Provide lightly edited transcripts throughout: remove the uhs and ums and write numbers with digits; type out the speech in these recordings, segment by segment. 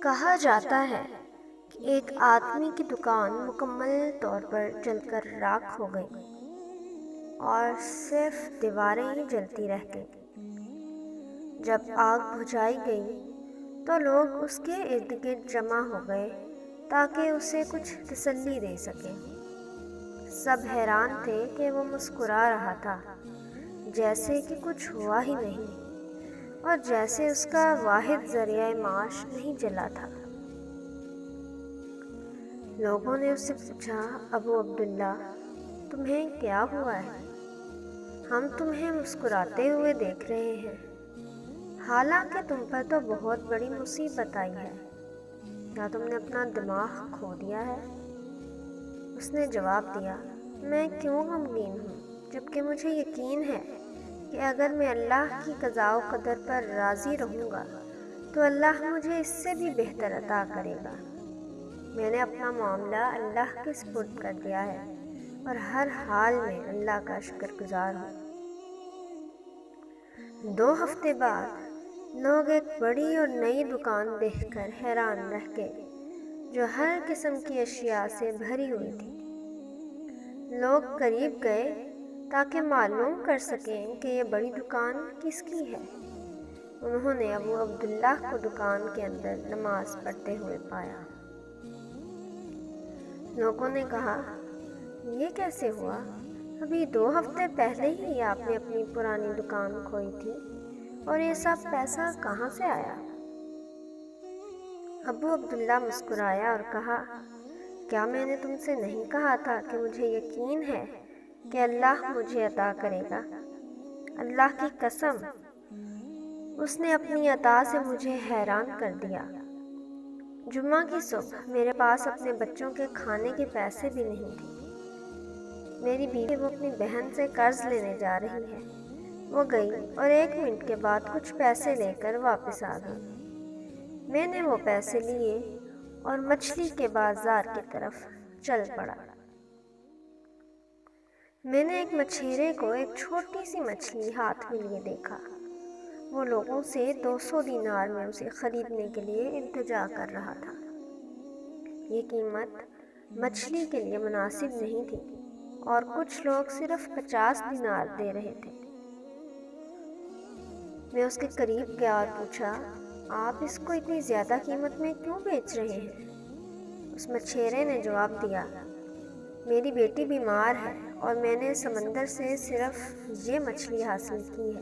کہا جاتا ہے کہ ایک آدمی کی دکان مکمل طور پر جل کر راکھ ہو گئی اور صرف دیواریں ہی جلتی رہ گئیں۔ جب آگ بجھائی گئی تو لوگ اس کے ارد گرد جمع ہو گئے تاکہ اسے کچھ تسلی دے سکیں۔ سب حیران تھے کہ وہ مسکرا رہا تھا، جیسے کہ کچھ ہوا ہی نہیں، اور جیسے اس کا واحد ذریعہ معاش نہیں جلا تھا۔ لوگوں نے اس سے پوچھا، ابو عبداللہ، تمہیں کیا ہوا ہے؟ ہم تمہیں مسکراتے ہوئے دیکھ رہے ہیں، حالانکہ تم پر تو بہت بڑی مصیبت آئی ہے۔ کیا تم نے اپنا دماغ کھو دیا ہے؟ اس نے جواب دیا، میں کیوں غمگین ہوں، جبکہ مجھے یقین ہے کہ اگر میں اللہ کی قضاء و قدر پر راضی رہوں گا تو اللہ مجھے اس سے بھی بہتر عطا کرے گا۔ میں نے اپنا معاملہ اللہ کے سپرد کر دیا ہے اور ہر حال میں اللہ کا شکر گزار ہوں۔ 2 ہفتے بعد لوگ ایک بڑی اور نئی دکان دیکھ کر حیران رہ گئے جو ہر قسم کی اشیاء سے بھری ہوئی تھی۔ لوگ قریب گئے تاکہ معلوم کر سکیں کہ یہ بڑی دکان کس کی ہے۔ انہوں نے ابو عبداللہ کو دکان کے اندر نماز پڑھتے ہوئے پایا۔ لوگوں نے کہا، یہ کیسے ہوا؟ ابھی 2 ہفتے پہلے ہی آپ نے اپنی پرانی دکان کھوئی تھی، اور یہ سب پیسہ کہاں سے آیا؟ ابو عبداللہ مسکرایا اور کہا، کیا میں نے تم سے نہیں کہا تھا کہ مجھے یقین ہے کہ اللہ مجھے عطا کرے گا؟ اللہ کی قسم، اس نے اپنی عطا سے مجھے حیران کر دیا۔ جمعہ کی صبح میرے پاس اپنے بچوں کے کھانے کے پیسے بھی نہیں تھے۔ میری بیوی وہ اپنی بہن سے قرض لینے جا رہی ہے۔ وہ گئی اور 1 منٹ کے بعد کچھ پیسے لے کر واپس آ گئی۔ میں نے وہ پیسے لیے اور مچھلی کے بازار کی طرف چل پڑا۔ میں نے ایک مچھیرے کو ایک چھوٹی سی مچھلی ہاتھ میں لیے دیکھا۔ وہ لوگوں سے 200 دینار میں اسے خریدنے کے لیے التجا کر رہا تھا۔ یہ قیمت مچھلی کے لیے مناسب نہیں تھی اور کچھ لوگ صرف 50 دینار دے رہے تھے۔ میں اس کے قریب گیا اور پوچھا، آپ اس کو اتنی زیادہ قیمت میں کیوں بیچ رہے ہیں؟ اس مچھیرے نے جواب دیا، میری بیٹی بیمار ہے اور میں نے سمندر سے صرف یہ مچھلی حاصل کی ہے،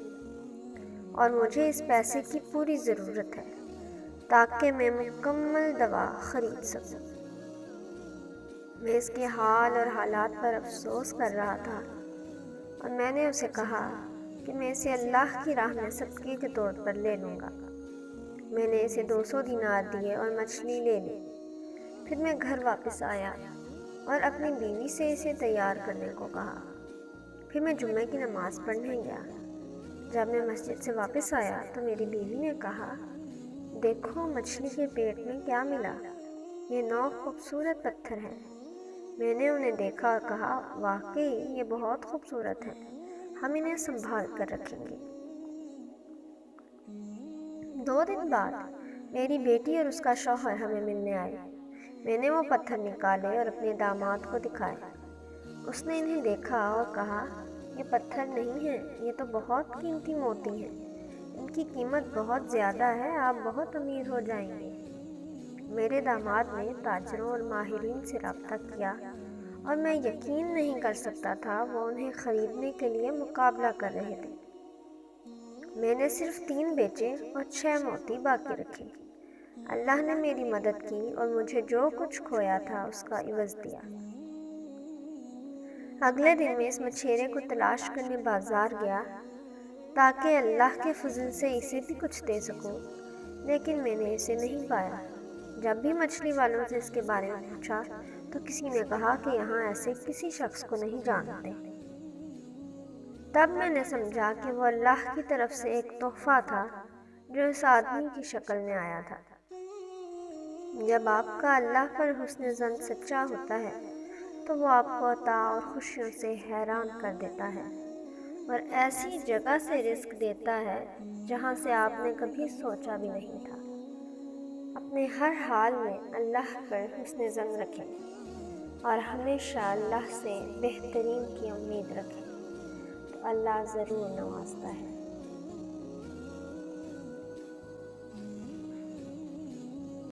اور مجھے اس پیسے کی پوری ضرورت ہے تاکہ میں مکمل دوا خرید سکوں۔ میں اس کے حال اور حالات پر افسوس کر رہا تھا، اور میں نے اسے کہا کہ میں اسے اللہ کی راہ میں صدقے کے طور پر لے لوں گا۔ میں نے اسے 200 دینار دیے اور مچھلی لے لی۔ پھر میں گھر واپس آیا اور اپنی بیوی سے اسے تیار کرنے کو کہا۔ پھر میں جمعے کی نماز پڑھنے گیا۔ جب میں مسجد سے واپس آیا تو میری بیوی نے کہا، دیکھو مچھلی کے پیٹ میں کیا ملا، یہ 9 خوبصورت پتھر ہیں۔ میں نے انہیں دیکھا اور کہا، واقعی یہ بہت خوبصورت ہے، ہم انہیں سنبھال کر رکھیں گے۔ 2 دن بعد میری بیٹی اور اس کا شوہر ہمیں ملنے آئے۔ میں نے وہ پتھر نکالے اور اپنے داماد کو دکھائے۔ اس نے انہیں دیکھا اور کہا، یہ پتھر نہیں ہیں، یہ تو بہت قیمتی موتی ہیں، ان کی قیمت بہت زیادہ ہے، آپ بہت امیر ہو جائیں گے۔ میرے داماد نے تاجروں اور ماہرین سے رابطہ کیا اور میں یقین نہیں کر سکتا تھا وہ انہیں خریدنے کے لیے مقابلہ کر رہے تھے۔ میں نے صرف 3 بیچے اور 6 موتی باقی رکھے۔ اللہ نے میری مدد کی اور مجھے جو کچھ کھویا تھا اس کا عوض دیا۔ اگلے دن میں اس مچھیرے کو تلاش کرنے بازار گیا تاکہ اللہ کے فضل سے اسے بھی کچھ دے سکوں، لیکن میں نے اسے نہیں پایا۔ جب بھی مچھلی والوں سے اس کے بارے میں پوچھا تو کسی نے کہا کہ یہاں ایسے کسی شخص کو نہیں جانتے۔ تب میں نے سمجھا کہ وہ اللہ کی طرف سے ایک تحفہ تھا جو اس آدمی کی شکل میں آیا تھا۔ جب آپ کا اللہ پر حسن ظن سچا ہوتا ہے تو وہ آپ کو عطا اور خوشیوں سے حیران کر دیتا ہے، اور ایسی جگہ سے رزق دیتا ہے جہاں سے آپ نے کبھی سوچا بھی نہیں تھا۔ اپنے اپنے ہر حال میں اللہ پر حسن ظن رکھیں اور ہمیشہ اللہ سے بہترین کی امید رکھیں تو اللہ ضرور نوازتا ہے۔